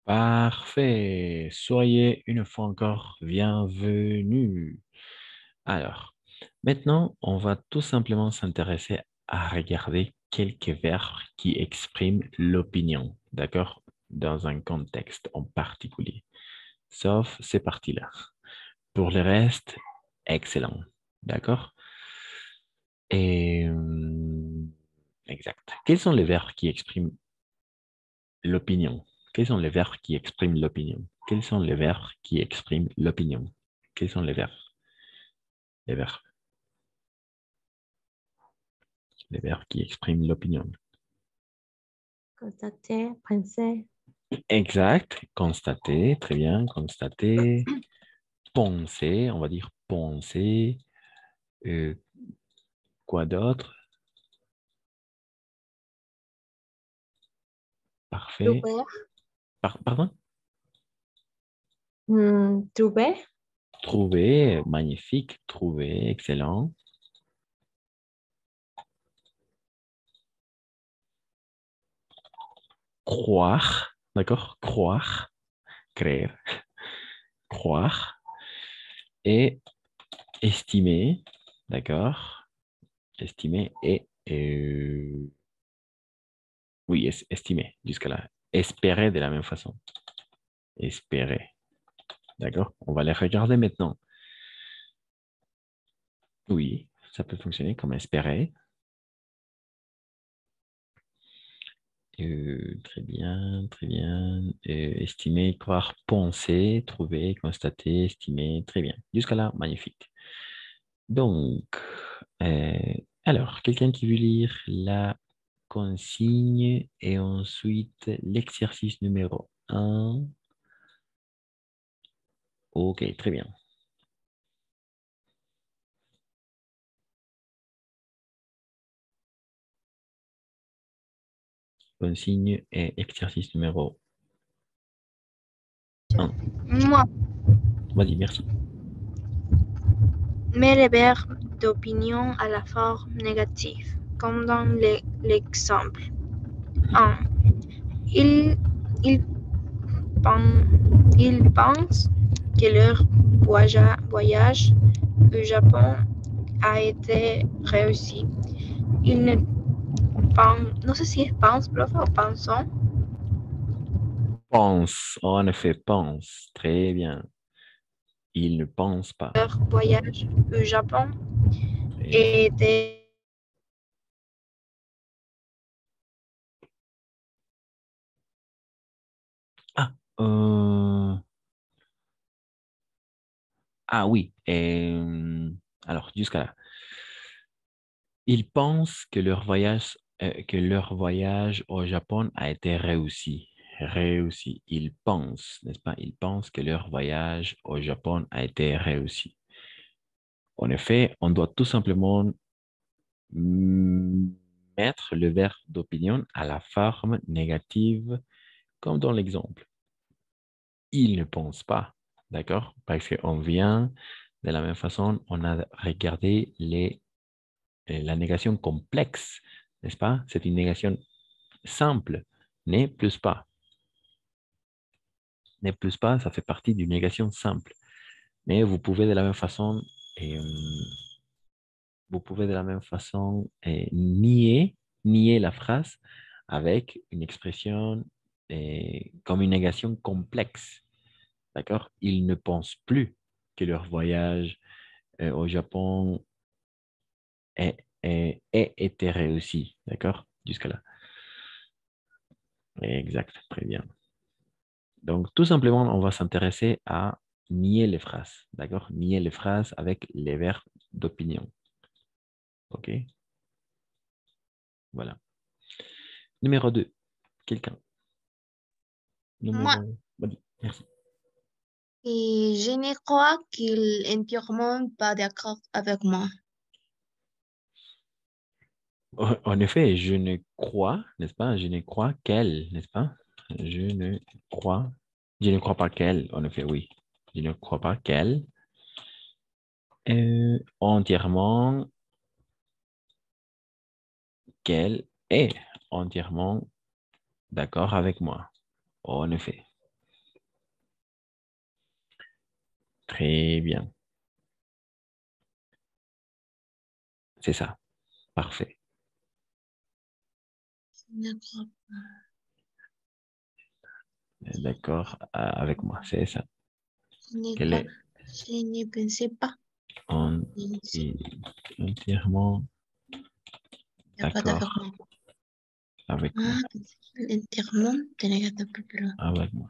Parfait. Soyez une fois encore bienvenus. Alors, maintenant, on va tout simplement s'intéresser à regarder quelques verbes qui expriment l'opinion, d'accord? Dans un contexte en particulier. Sauf ces parties-là. Pour le reste, excellent. D'accord? Et exact. Quels sont les verbes qui expriment l'opinion? Quels sont les verbes qui expriment l'opinion? Quels sont les verbes qui expriment l'opinion? Quels sont les verbes? Les verbes. Les verbes qui expriment l'opinion. Constater, penser. Exact. Constater. Très bien. Constater. Penser. On va dire penser. Euh, quoi d'autre? Parfait. Trouver. Pardon? Trouver. Trouver. Magnifique. Trouver. Excellent. Croire. D'accord? Croire. Créer. Croire. Et estimer. D'accord? Estimer et oui, estimer jusqu'à là. Espérer de la même façon. Espérer. D'accord? On va les regarder maintenant. Oui, ça peut fonctionner comme espérer. Très bien, très bien. Estimer, croire, penser, trouver, constater, estimer. Très bien. Jusqu'à là, magnifique. Donc, euh, alors, quelqu'un qui veut lire la consigne et ensuite l'exercice numéro un. Ok, très bien. Consigne et exercice numéro un. Moi, Vas-y, merci. mais les verbes d'opinion à la forme négative, comme dans l'exemple. 1. Ils, ils, ils pensent que leur voyage au Japon a été réussi. Ils ne pensent, no sé si es pense, profe, o pensons, Pense, en effet, pense. Très bien. Il ne pense pas. leur voyage au Japon Très bien. était Ah, ah oui. Alors, jusqu'à là. Ils pensent que leur voyage au Japon a été réussi. Réussi. Ils pensent, n'est-ce pas? Ils pensent que leur voyage au Japon a été réussi. En effet, on doit tout simplement mm, mettre le verbe d'opinion à la forme négative, comme dans l'exemple. Ils ne pensent pas, d'accord? Parce qu'on vient de la même façon, on a regardé la négation complexe, n'est-ce pas? C'est une négation simple, n'est plus pas. N'est plus pas, ça fait partie d'une négation simple. Mais vous pouvez de la même façon, euh, vous pouvez de la même façon nier la phrase avec une expression comme une négation complexe. D'accord? Ils ne pensent plus que leur voyage au Japon ait été réussi. D'accord? Jusque là. Exact. Très bien. Donc, tout simplement, on va s'intéresser à nier les phrases. D'accord? Nier les phrases avec les verbes d'opinion. OK? Voilà. Numéro 2. Quelqu'un. moi. Numéro. Vas-y, merci. Et je ne crois qu'il est entièrement pas d'accord avec moi. En effet, je ne crois, n'est-ce pas? Je ne crois qu'elle, n'est-ce pas? Je ne crois, je ne crois pas qu'elle, en effet, oui. Je ne crois pas qu'elle entièrement, qu'elle est entièrement d'accord avec moi. En effet. Très bien. C'est ça. Parfait. Je ne crois D'accord avec moi. C'est ça. je n'ai Quelle pas, est je n'y pensais pas. en- Il et- entièrement n'y a pas d'accord avec moi. avec moi. Ah, entièrement, tenés que estar pero Avec moi.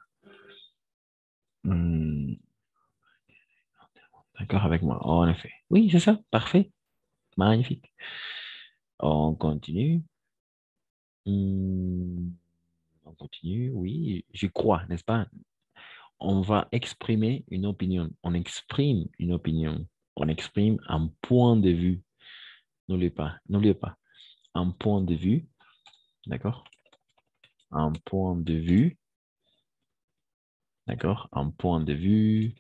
Hmm, d'accord avec moi. En effet. Oui, c'est ça. Parfait. Magnifique. On continue. Hmm, on continue. Oui, je crois, n'est-ce pas? On va exprimer une opinion. On exprime une opinion. On exprime un point de vue. N'oubliez pas. N'oubliez pas. Un point de vue. D'accord? Un point de vue. D'accord? Un point de vue.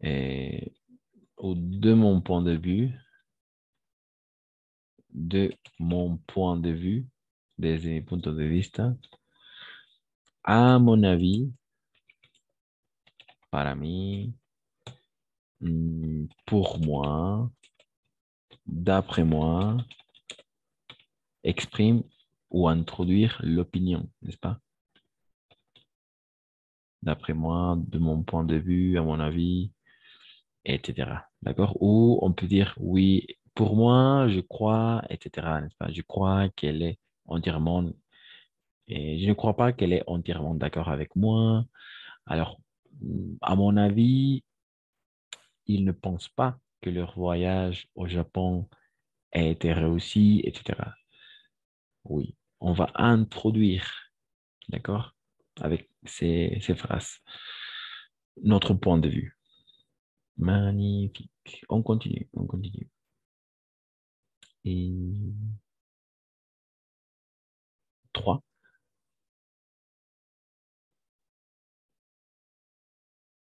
Et, ou de mon point de vue. De mon point de vue. Desde mi punto de vista. À mon avis. Para mí. Pour moi. D'après moi. Exprime ou introduire l'opinion, n'est-ce pas? D'après moi, de mon point de vue, à mon avis, etc. D'accord? Ou on peut dire, oui, pour moi, je crois, etc. N'est-ce pas? Je crois qu'elle est entièrement, et je ne crois pas qu'elle est entièrement d'accord avec moi. Alors, à mon avis, ils ne pensent pas que leur voyage au Japon a été réussi, etc. Oui, on va introduire, d'accord, avec ces phrases, notre point de vue. Magnifique. On continue, on continue. Et 3,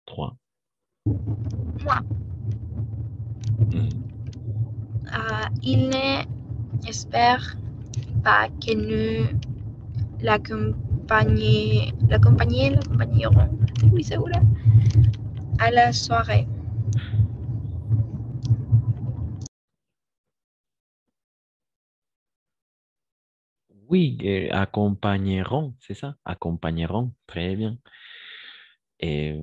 3. moi. Il n'espère pas que nous l'accompagnerons, oui, c'est vrai, à la soirée. Oui, accompagneront, c'est ça? Accompagneront, très bien. Et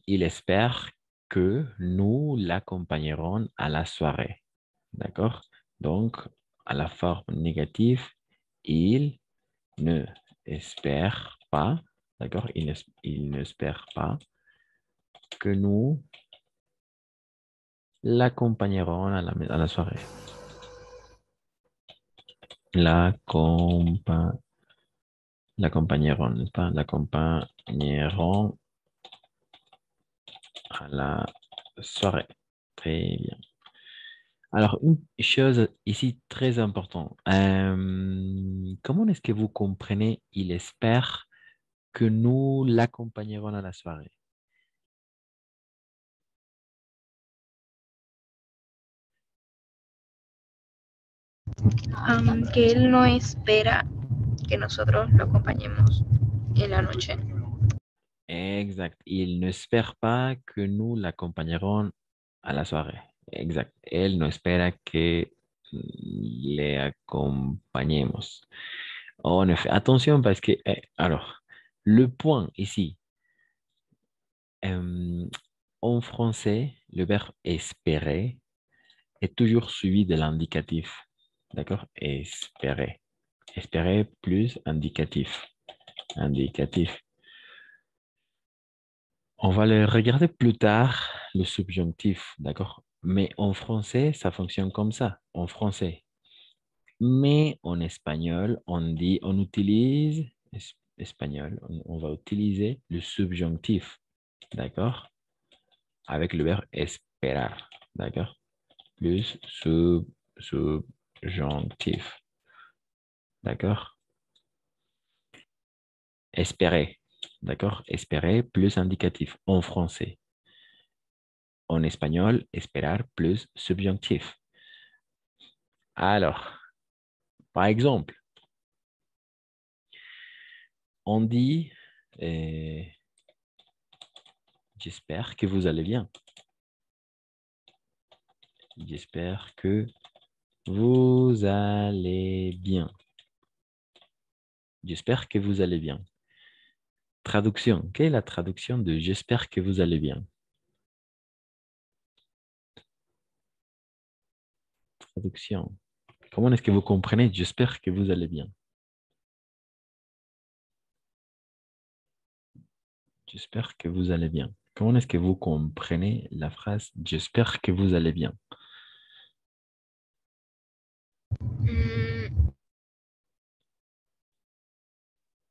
il espère que nous l'accompagnerons à la soirée. D'accord? Donc, à la forme négative, il ne espère pas, d'accord? Il n'espère pas que nous l'accompagnerons à la soirée. L'accompa- L'accompagneront, n'est-ce pas? L'accompagneront à la soirée. Très bien. Alors, une chose ici très importante. Comment est-ce que vous comprenez, il espère que nous l'accompagnerons à la soirée? Que él no espera que nosotros lo acompañemos en la noche. Exact. Il n'espère pas que nous l'accompagnerons à la soirée. Exact. Él no espera que le acompañemos. En effet, attention parce que, alors, le point ici, euh, en français, le verbe espérer est toujours suivi de l'indicatif. D'accord? Espérer. Espérer plus indicatif. Indicatif. On va le regarder plus tard, le subjonctif, d'accord? Mais en français, ça fonctionne comme ça, en français. Mais en espagnol, on utilise, espagnol, on va utiliser le subjonctif, d'accord? Avec le verbe esperar, d'accord? Plus subjonctif, d'accord? Espérer, d'accord? Espérer plus indicatif en français. En espagnol, esperar plus subjonctif. Alors, par exemple, on dit, euh, J'espère que vous allez bien. J'espère que vous allez bien. J'espère que vous allez bien. Traduction. Quelle est la traduction de j'espère que vous allez bien? Traduction. Comment est-ce que vous comprenez j'espère que vous allez bien? J'espère que vous allez bien. Comment est-ce que vous comprenez la phrase j'espère que vous allez bien? Mm,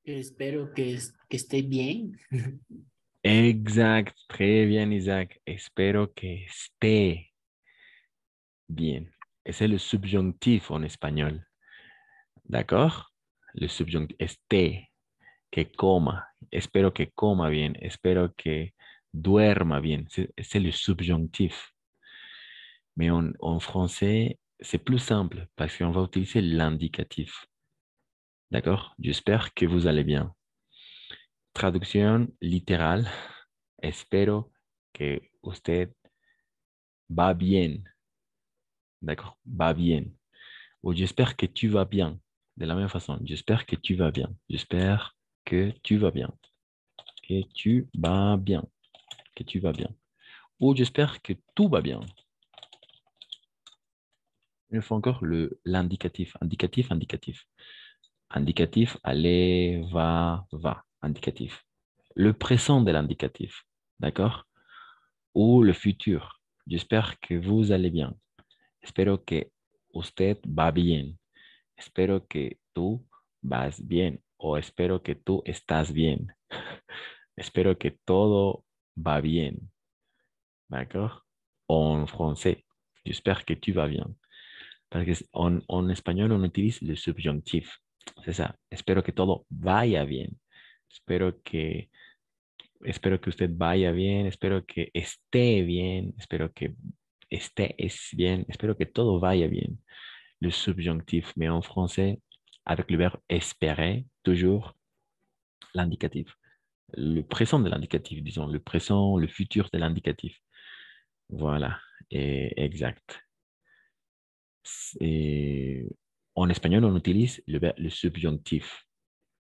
Espero que esté bien. Exact. Très bien, Isaac. Espero que esté bien. Et c'est le subjonctif en espagnol. ¿D'accord? Le subjonctif esté, que coma. Espero que coma bien. Espero que duerma bien. C'est le subjonctif. Mais en français, c'est plus simple parce qu'on va utiliser l'indicatif. D'accord? J'espère que vous allez bien. Traducción literal. Espero que usted va bien. D'accord? Va bien. Ou j'espère que tu vas bien. De la même façon, j'espère que tu vas bien. J'espère que tu vas bien. Que tu vas bien. Que tu vas bien. Ou j'espère que tout va bien. Une fois encore, l'indicatif. Indicatif, indicatif. Indicatif, aller, va. Indicatif. Le présent de l'indicatif. D'accord? Ou le futur. J'espère que vous allez bien. Espero que usted va bien. Espero que tú vas bien. O espero que tú estás bien. Espero que todo va bien. D'accord? En français. J'espère que tu vas bien. Parce qu'en espagnol, on utilise le subjonctif. C'est ça. Espero que todo vaya bien. Espero que usted vaya bien. Espero que esté bien. Espero que estés bien. Espero que todo vaya bien. Le subjonctif. Mais en français, avec le verbe espérer, toujours l'indicatif. Le présent de l'indicatif, disons. Le présent, le futur de l'indicatif. Voilà. Et exact. Et en espagnol, on utilise le subjonctif,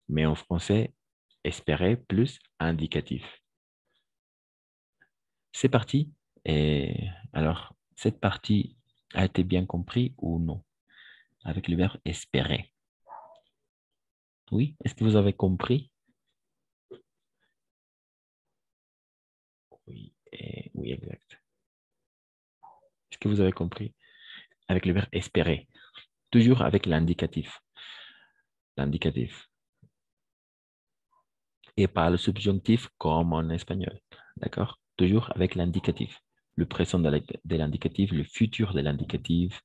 mais en français, espérer plus indicatif. C'est parti. Et alors, cette partie a été bien comprise ou non? Avec le verbe espérer. Oui, est-ce que vous avez compris? Oui, oui, exact. Est-ce que vous avez compris? Avec le verbe espérer. Toujours avec l'indicatif. L'indicatif. Et pas le subjonctif comme en espagnol. D'accord? Toujours avec l'indicatif. Le présent de l'indicatif, le futur de l'indicatif,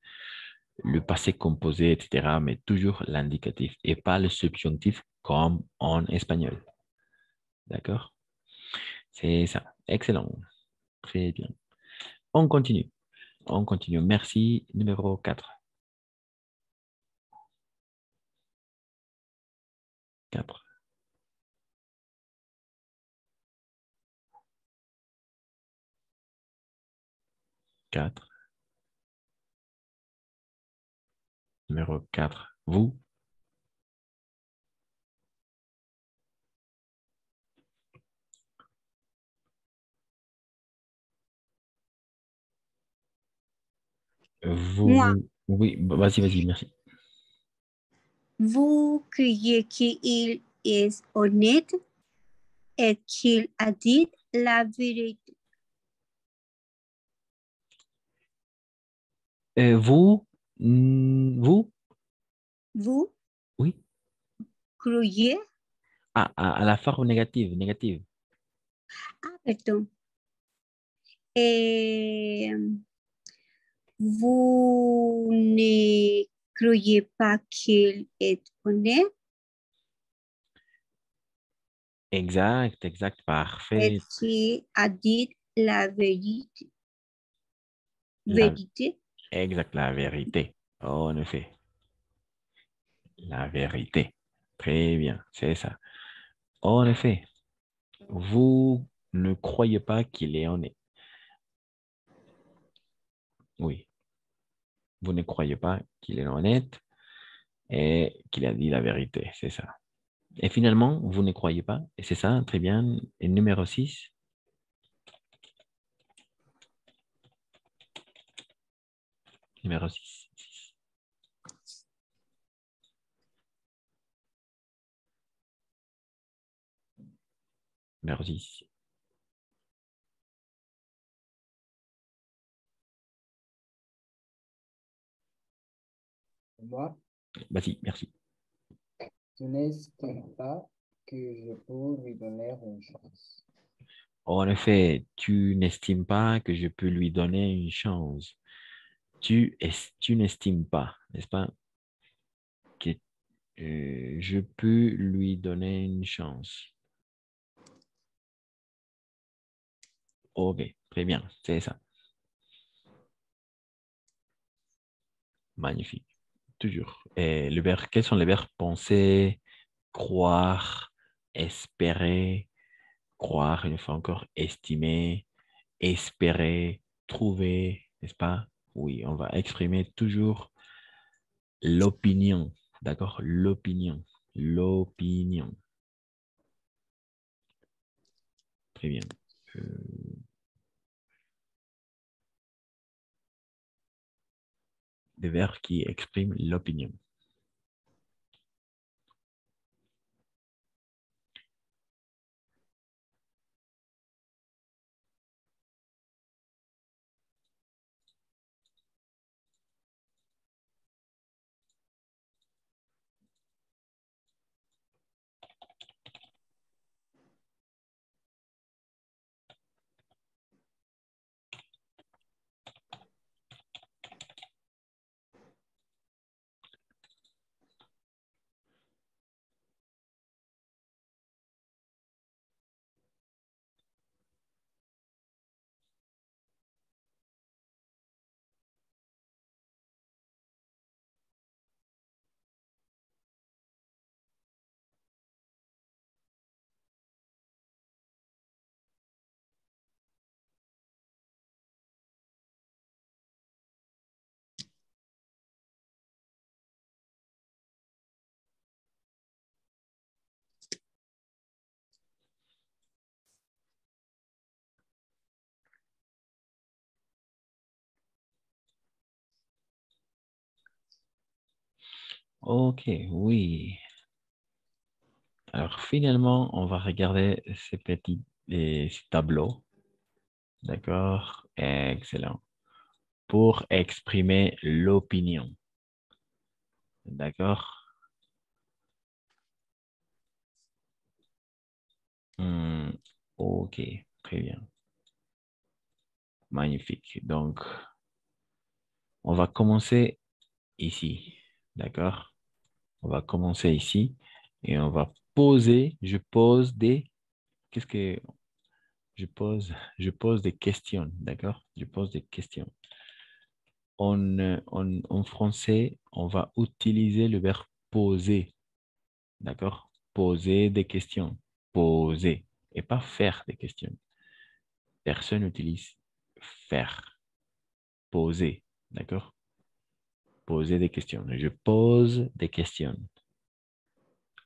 le passé composé, etc. Mais toujours l'indicatif et pas le subjonctif comme en espagnol. D'accord? C'est ça. Excellent. Très bien. On continue. On continue. Merci. Numéro 4. 4. 4. Numéro 4. Vous. Moi, Oui, vas-y, merci. vous croyez qu'il est honnête et qu'il a dit la vérité. Vous, Vous oui. croyez, À la forme négative, négative. pardon, et vous ne croyez pas qu'il est honnête Exact, et parfait. qu'il a dit la vérité. La, Vérité. exact, la vérité. En effet, la vérité. Très bien, c'est ça. En effet, vous Ne croyez pas qu'il est honnête. Oui, vous ne croyez pas qu'il est honnête et qu'il a dit la vérité, c'est ça. Et finalement, vous ne croyez pas, et c'est ça, très bien. Et numéro 6. Numéro 6. Numéro 6. Moi, Vas-y, merci. tu n'estimes pas que je peux lui donner une chance. En effet, tu n'estimes pas que je peux lui donner une chance. Tu n'estimes pas, n'est-ce pas, que je peux lui donner une chance. Ok, très bien, c'est ça. Magnifique. Toujours. Et le verbe, quels sont les verbes penser, croire, espérer, croire, une fois encore, estimer, espérer, trouver, n'est-ce pas? Oui, on va exprimer toujours l'opinion, d'accord? L'opinion, l'opinion. Très bien. Des verbes qui expriment l'opinion. Ok, oui. Alors, finalement, on va regarder ces petits ces tableaux. D'accord? Excellent. Pour exprimer l'opinion. D'accord? Ok, très bien. Magnifique. Donc, on va commencer ici. D'accord? On va commencer ici et on va poser, je pose des, qu'est-ce que je pose? Je pose des questions. D'accord? Je pose des questions. En français, on va utiliser le verbe poser. D'accord? Poser des questions. Poser. Et pas faire des questions. Personne n'utilise faire. Poser. D'accord? Poser des questions. Je pose des questions.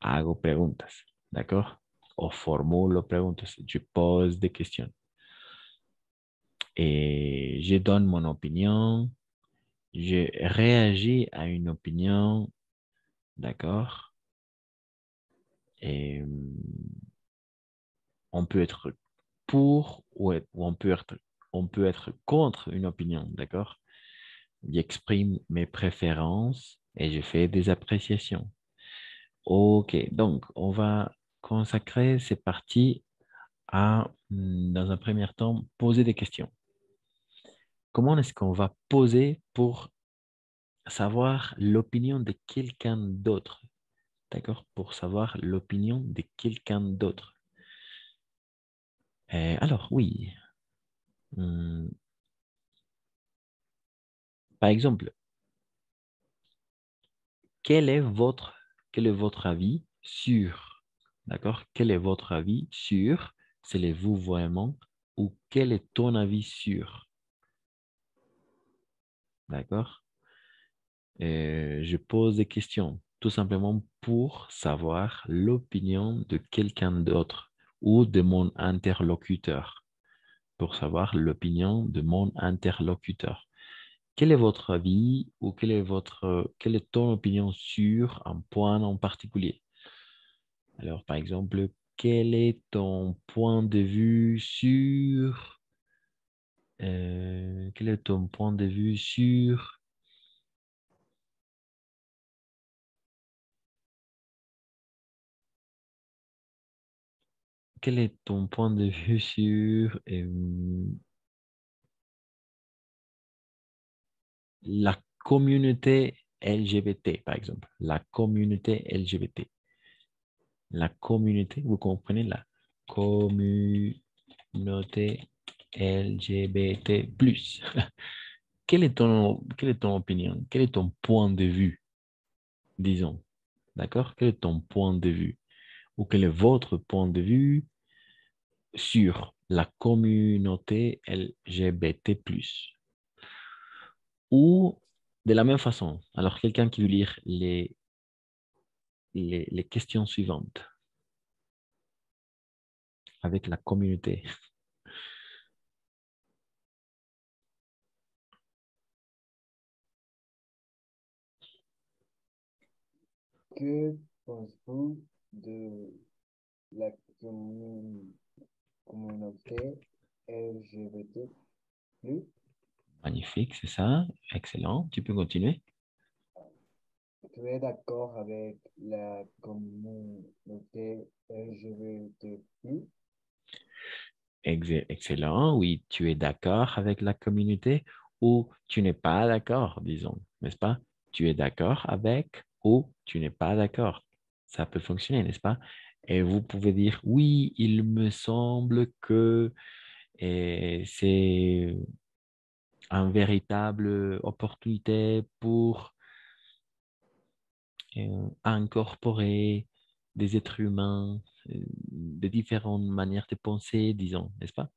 Hago preguntas. D'accord? O formulo preguntas. Je pose des questions. Et je donne mon opinion. Je réagis à une opinion. D'accord? Et on peut être pour ou on peut être contre une opinion, d'accord? J'exprime mes préférences et je fais des appréciations. Ok, donc on va consacrer ces parties à, dans un premier temps, poser des questions. Comment est-ce qu'on va poser pour savoir l'opinion de quelqu'un d'autre? D'accord? Pour savoir l'opinion de quelqu'un d'autre. Alors, oui. Hum, Par exemple, quel est votre, quel est votre avis sur, d'accord? Quel est votre avis sur c'est les vouvoiements ou quel est ton avis sur? D'accord? Je pose des questions tout simplement pour savoir l'opinion de quelqu'un d'autre ou de mon interlocuteur. Pour savoir l'opinion de mon interlocuteur. Quel est votre avis ou quelle est ton opinion sur un point en particulier? Alors, par exemple, quel est ton point de vue sur... quel est ton point de vue sur... Quel est ton point de vue sur la communauté LGBT, par exemple? La communauté LGBT. La communauté, vous comprenez, la communauté LGBT+. Quelle est ton opinion? Quel est ton point de vue, disons? D'accord? Quel est ton point de vue? Ou quel est votre point de vue sur la communauté LGBT+. Ou de la même façon, alors quelqu'un qui veut lire les questions suivantes avec la communauté. Que penses-vous de la communauté LGBT+? Magnifique, c'est ça. Excellent. Tu peux continuer. Tu es d'accord avec la communauté LGBT+? Excellent. Oui, tu es d'accord avec la communauté ou tu n'es pas d'accord, disons, n'est-ce pas? Tu es d'accord avec ou tu n'es pas d'accord. Ça peut fonctionner, n'est-ce pas? Et vous pouvez dire, oui, il me semble que c'est une véritable opportunité pour incorporer des êtres humains de différentes manières de penser, disons, n'est-ce pas?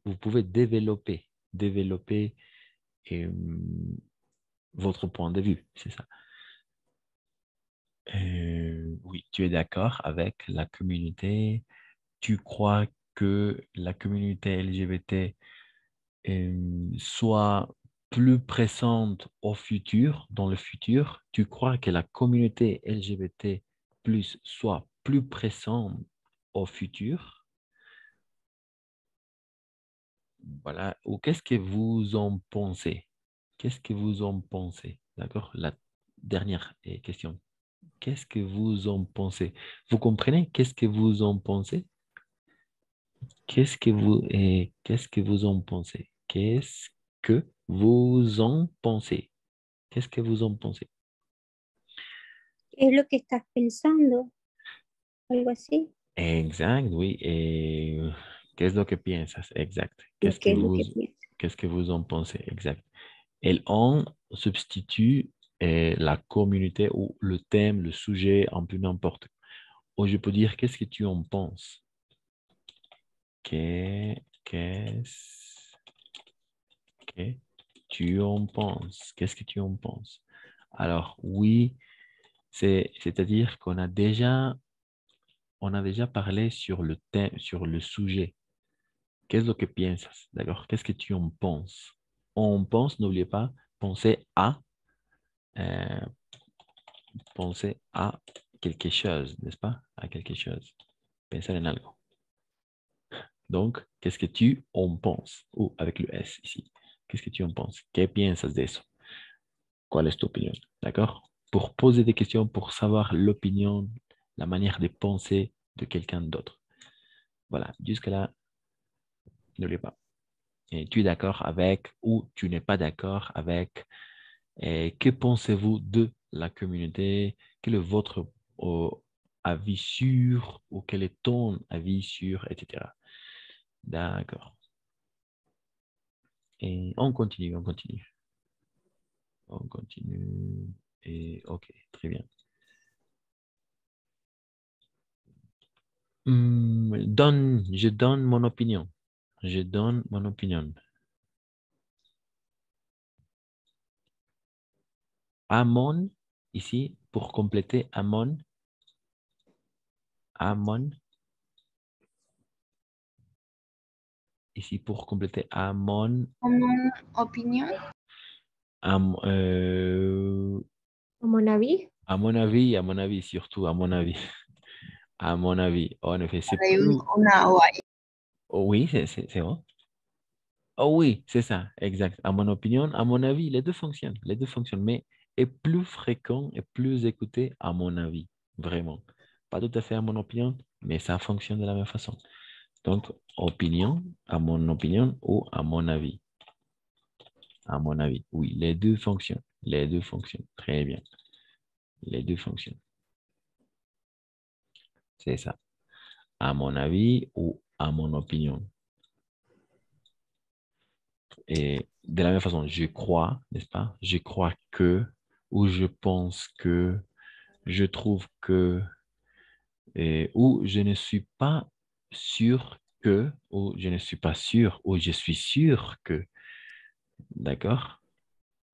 Vous pouvez développer euh, votre point de vue, c'est ça. Oui, tu es d'accord avec la communauté. Tu crois que la communauté LGBT soit plus présente au futur, dans le futur. Tu crois que la communauté LGBT plus soit plus présente au futur. Voilà. Ou qu'est-ce que vous en pensez? Qu'est-ce que vous en pensez? D'accord? La dernière question. Qu'est-ce que vous en pensez? Vous comprenez? Qu'est-ce que vous en pensez? Qu'est-ce que vous en pensez? Qu'est-ce que vous en pensez? Qu'est-ce que vous en pensez? ¿Qué es lo que estás pensando? Algo así. Exact, oui. Et qu'est-ce que piensas? Exact. ¿O qué es lo que piensas? Qu'est-ce que vous en pensez? Exact. Et on substitue la communauté ou le thème, le sujet, en peu n'importe. Ou je peux dire, qu'est-ce que tu en penses? Qu'est-ce que tu en penses? Qu'est-ce que tu en penses? Alors, oui, c'est-à-dire on a déjà parlé sur le thème, sur le sujet. Qu'est-ce que piensas? D'accord? Qu'est-ce que tu en penses? On pense, n'oubliez pas, euh, penser à quelque chose, n'est-ce pas? À quelque chose. Pensar en algo. Donc, qu'est-ce que tu en penses? Ou avec le S ici. Qu'est-ce que tu en penses? ¿Qué piensas de eso? ¿Cuál es tu opinión? D'accord? Pour poser des questions, pour savoir l'opinion, la manière de penser de quelqu'un d'autre. Voilà, jusque-là, n'oubliez pas. Et tu es d'accord avec ou tu n'es pas d'accord avec. Et que pensez-vous de la communauté? Quel est votre avis sur ou quel est ton avis sur, etc. D'accord. Et on continue, on continue. On continue. Et OK, très bien. Je donne mon opinion. Je donne mon opinion. Amon, ici, pour compléter, Amon. Amon. Ici, pour compléter, Amon. Mon opinion, Am- euh, à mon avis. à mon avis, surtout, à mon avis. À mon avis, en effet, c'est Hay plus... una O ahí. Oh, oui, c'est vrai. Oh oui, c'est ça, exact. À mon opinion, à mon avis, les deux fonctionnent, mais est plus fréquent et plus écouté à mon avis, vraiment. Pas tout à fait à mon opinion, mais ça fonctionne de la même façon. Donc, opinion, à mon opinion ou à mon avis. À mon avis, oui, les deux fonctionnent. Les deux fonctionnent. Très bien. Les deux fonctionnent. C'est ça. À mon avis ou à mon opinion. Et de la même façon, je crois, n'est-ce pas? Je crois que, ou je pense que, je trouve que, ou je ne suis pas sûr que, ou je ne suis pas sûr, ou je suis sûr que. D'accord?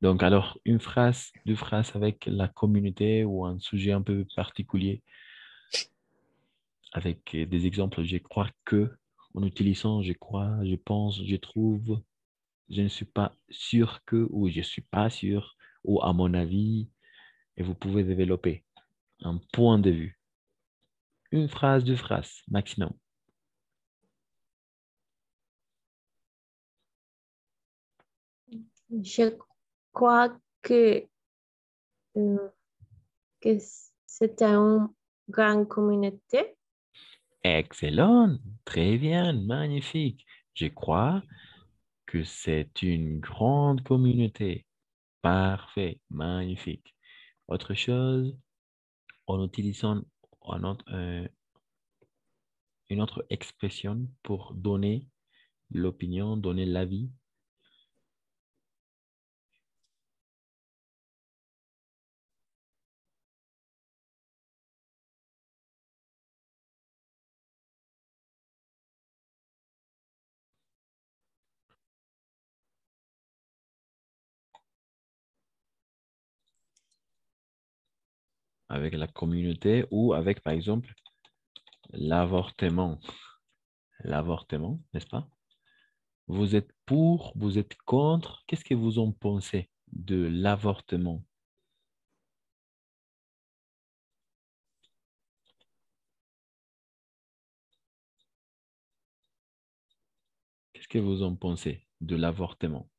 Donc, alors, une phrase, deux phrases avec la communauté ou un sujet un peu particulier, avec des exemples, je crois que, en utilisant je crois, je pense, je trouve, je ne suis pas sûr que, ou je ne suis pas sûr, ou à mon avis, et vous pouvez développer un point de vue. Une phrase, deux phrases, maximum. Je crois euh, que c'est une grande communauté. Excellent, très bien, magnifique. Je crois que c'est une grande communauté. Parfait, magnifique. Autre chose, en utilisant une autre expression pour donner l'opinion, donner l'avis. Avec la communauté ou avec, par exemple, l'avortement. L'avortement, n'est-ce pas? Vous êtes pour, vous êtes contre. Qu'est-ce que vous en pensez de l'avortement? Qu'est-ce que vous en pensez de l'avortement?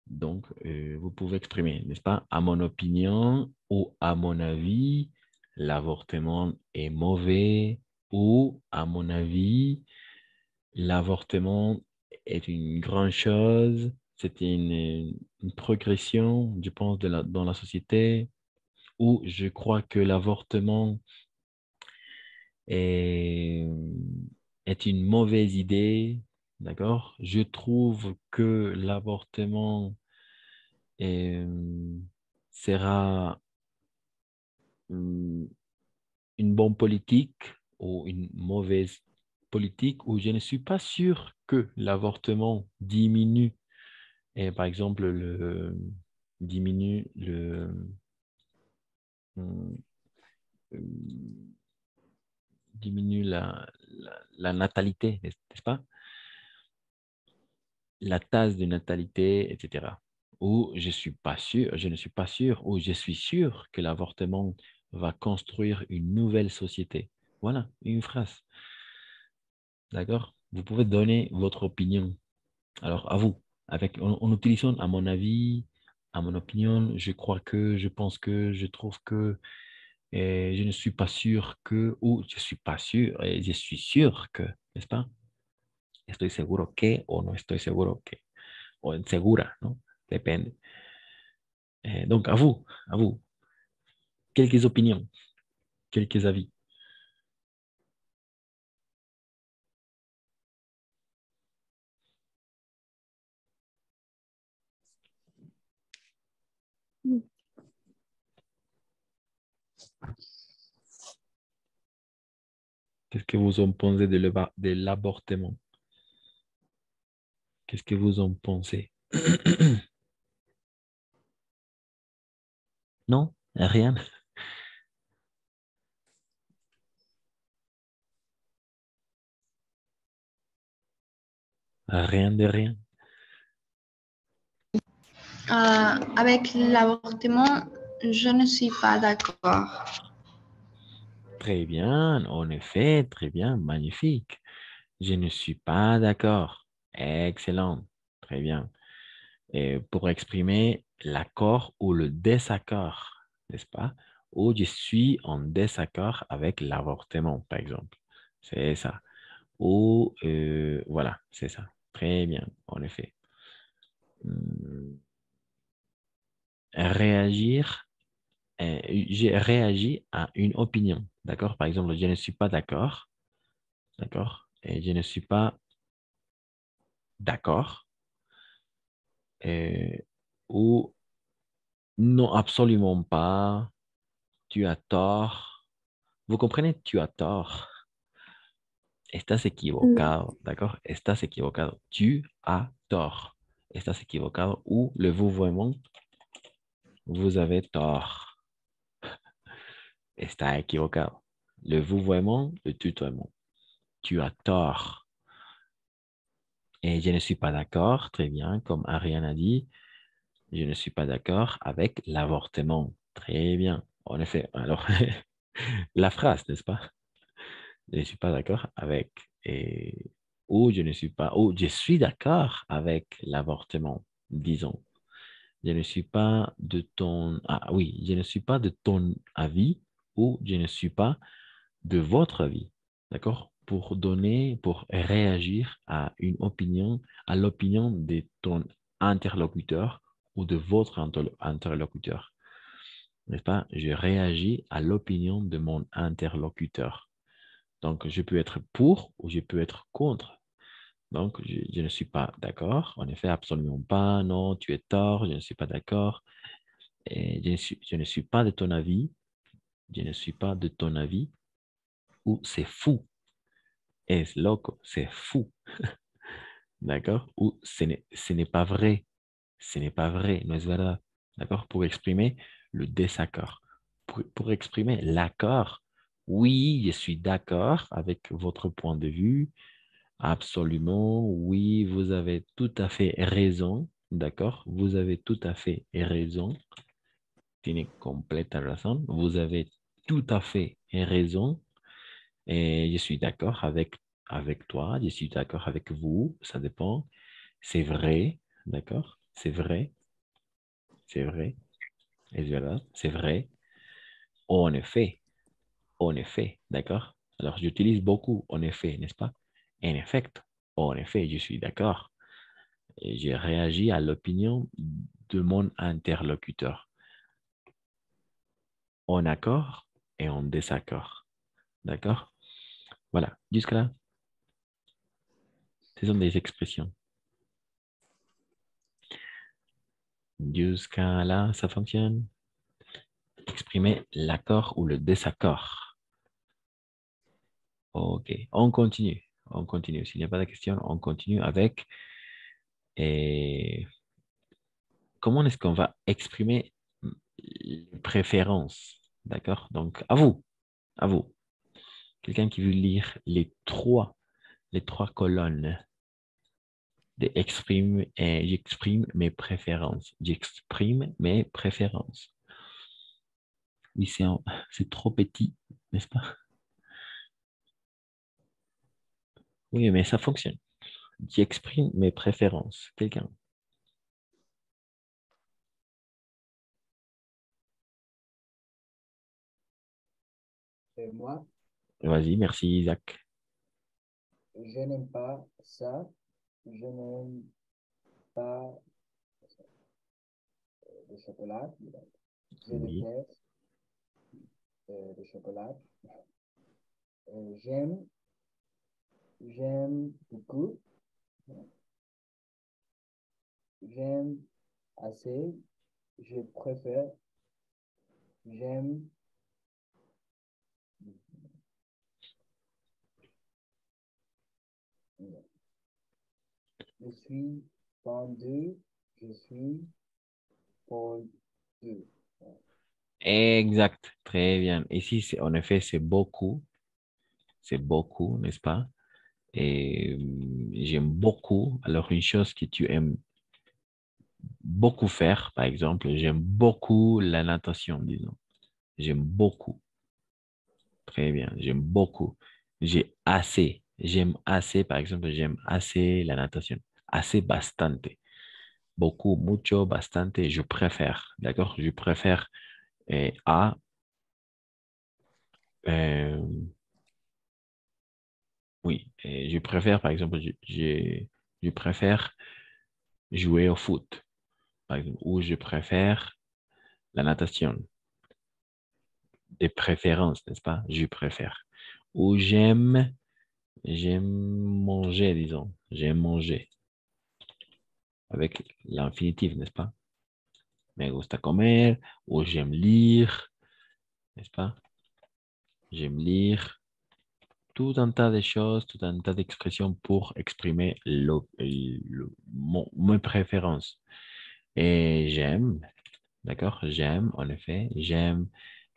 Donc, vous pouvez exprimer, n'est-ce pas? À mon opinion ou à mon avis, l'avortement est mauvais ou à mon avis, l'avortement est une grande chose. C'est une progression, je pense, dans la société ou je crois que l'avortement est, est une mauvaise idée. D'accord? Je trouve que l'avortement sera hum, une bonne politique ou une mauvaise politique où je ne suis pas sûr que l'avortement diminue, et par exemple, diminue hum, hum, diminue la natalité, n'est-ce pas? La tasse de natalité, etc. Ou je suis pas sûr, je ne suis pas sûr, ou je suis sûr que l'avortement va construire une nouvelle société. Voilà, une phrase. D'accord? Vous pouvez donner votre opinion. Alors, à vous, en utilisant, à mon avis, à mon opinion, je crois que, je pense que, je trouve que, et je ne suis pas sûr que, ou je suis pas sûr, et je suis sûr que, n'est-ce pas? Estoy seguro que, o no estoy seguro que, o segura, ¿no? Depende. Donc, à vous, quelques opinions, quelques avis. Qu'est-ce que vous en pensez de l'avortement? Qu'est-ce que vous en pensez? Non? Rien? Rien de rien? Avec l'avortement, je ne suis pas d'accord. Très bien, en effet, très bien, magnifique. Je ne suis pas d'accord. Excellent, très bien. Et pour exprimer l'accord ou le désaccord, n'est-ce pas? Ou je suis en désaccord avec l'avortement, par exemple. C'est ça. Ou voilà, c'est ça. Très bien, en effet. Hmm, Réagir, j'ai réagi à une opinion, d'accord? Par exemple, je ne suis pas d'accord, d'accord? Et je ne suis pas d'accord. euh, ou non, absolument pas. Tu as tort. Vous comprenez? Tu as tort. Estás equivocado, d'accord? Estás equivocado. Tu as tort. Estás equivocado. Ou le vouvoiement, vous avez tort. Está equivocado. Le vouvoiement, le tutoiement. Tu as tort. Et je ne suis pas d'accord, très bien, comme Ariane a dit, je ne suis pas d'accord avec l'avortement. Très bien. En effet, alors, la phrase, n'est-ce pas? Je ne suis pas d'accord avec, et, ou je ne suis pas, ou je suis d'accord avec l'avortement, disons. Je ne suis pas de ton, ah oui, je ne suis pas de ton avis ou je ne suis pas de votre avis. D'accord? Pour donner, pour réagir à une opinion, à l'opinion de ton interlocuteur ou de votre interlocuteur. N'est-ce pas? Je réagis à l'opinion de mon interlocuteur. Donc, je peux être pour ou je peux être contre. Donc, je ne suis pas d'accord. En effet, absolument pas. Non, tu es tort. Je ne suis pas d'accord. Et je ne suis pas de ton avis. Je ne suis pas de ton avis. Ou c'est fou. Es loco. C'est fou. D'accord? Ou ce n'est pas vrai. Ce n'est pas vrai. No es verdad. D'accord? Pour exprimer le désaccord. Pour exprimer l'accord. Oui, je suis d'accord avec votre point de vue. Absolument, oui, vous avez tout à fait raison, d'accord? Vous avez tout à fait raison. Tiene completa razón. Vous avez tout à fait raison. Et je suis d'accord avec toi, je suis d'accord avec vous, ça dépend. C'est vrai, d'accord? C'est vrai, es verdad, c'est vrai. En effet, d'accord? Alors, j'utilise beaucoup en effet, n'est-ce pas? En effet, en effet, je suis d'accord. Et j'ai réagi à l'opinion de mon interlocuteur en accord et en désaccord. D'accord? Voilà, jusque-là, ce sont des expressions. Jusqu'à là, ça fonctionne. Exprimer l'accord ou le désaccord. OK, on continue. On continue. S'il n'y a pas de question, on continue avec comment est-ce qu'on va exprimer les préférences. D'accord? Donc, à vous. À vous. Quelqu'un qui veut lire les trois colonnes j'exprime mes préférences. J'exprime mes préférences. Oui, c'est trop petit, n'est-ce pas? Oui, mais ça fonctionne. J'exprime mes préférences. Quelqu'un. Et moi, Vas-y, merci Isaac. je n'aime pas ça. Je n'aime pas le chocolat. Je Oui. déteste le chocolat. J'aime, j'aime beaucoup. J'aime assez. Je préfère. J'aime. Je suis Paul 2. Je suis Paul 2. Exact. Très bien. Ici, en effet, c'est beaucoup. C'est beaucoup, n'est-ce pas? Et j'aime beaucoup. Alors, une chose que tu aimes beaucoup faire, par exemple, j'aime beaucoup la natation, disons. J'aime beaucoup. Très bien. J'aime beaucoup. J'aime assez, par exemple, j'aime assez la natation. Assez, bastante. Beaucoup, mucho, bastante, je préfère. D'accord? Je préfère à. euh, oui, je préfère, par exemple, je préfère jouer au foot, par exemple, ou je préfère la natation. Des préférences, n'est-ce pas? Je préfère. Ou j'aime manger, disons. J'aime manger avec l'infinitif, n'est-ce pas? Me gusta comer, ou j'aime lire, n'est-ce pas? J'aime lire. Tout un tas de choses, tout un tas d'expressions pour exprimer mes préférences. Et j'aime, d'accord? J'aime, en effet, j'aime.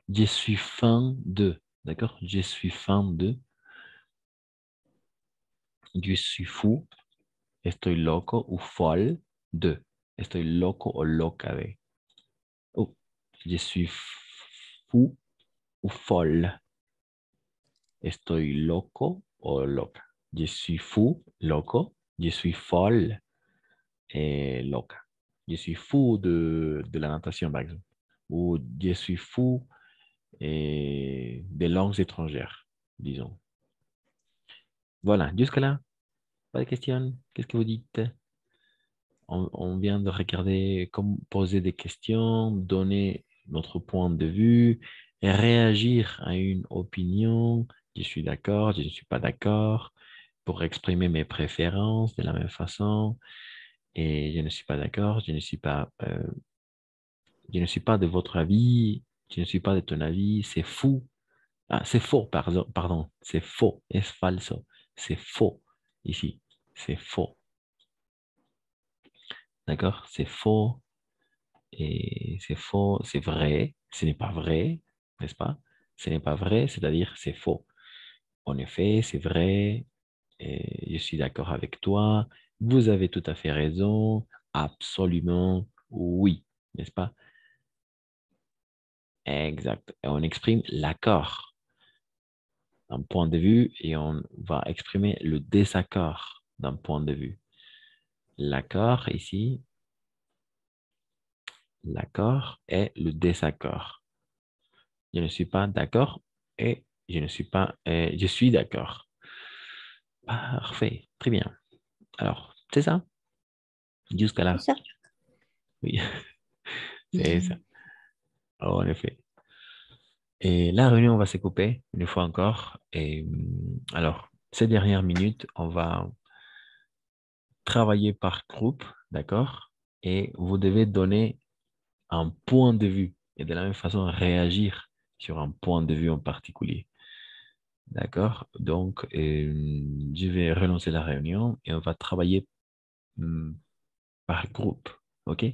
Je suis fan de, d'accord? Je suis fan de. Je suis fou, estoy loco ou folle de. Estoy loco o loca de. Oh, je suis fou ou folle. Estoy loco o loca. Je suis fou, loco. Je suis folle et loca. Je suis fou de la natation, par exemple. Ou je suis fou des langues étrangères, disons. Voilà, jusque-là, pas de questions. Qu'est-ce que vous dites? On vient de regarder comment poser des questions, donner notre point de vue, et réagir à une opinion. Je suis d'accord, je ne suis pas d'accord, pour exprimer mes préférences de la même façon. Et je ne suis pas d'accord, je ne suis pas de votre avis, je ne suis pas de ton avis, c'est fou. Ah, c'est faux, pardon, c'est faux, es falso, c'est faux ici, c'est faux, d'accord? C'est faux, et c'est faux, c'est vrai, ce n'est pas vrai, n'est-ce pas? Ce n'est pas vrai, c'est-à-dire c'est faux. En effet, c'est vrai, et je suis d'accord avec toi, vous avez tout à fait raison, absolument oui, n'est-ce pas? Exact. Et on exprime l'accord, d'un point de vue, et on va exprimer le désaccord d'un point de vue. L'accord ici, l'accord est le désaccord. Je ne suis pas d'accord et je ne suis pas, je suis d'accord. Parfait, très bien. Alors, c'est ça? Jusqu'à là. Ça. Oui, c'est ça. Oh, en effet. Et la réunion va se couper une fois encore. Et alors, ces dernières minutes, on va travailler par groupe, d'accord? Et vous devez donner un point de vue et de la même façon réagir sur un point de vue en particulier. D'accord? Donc, je vais relancer la réunion et on va travailler par groupe. OK?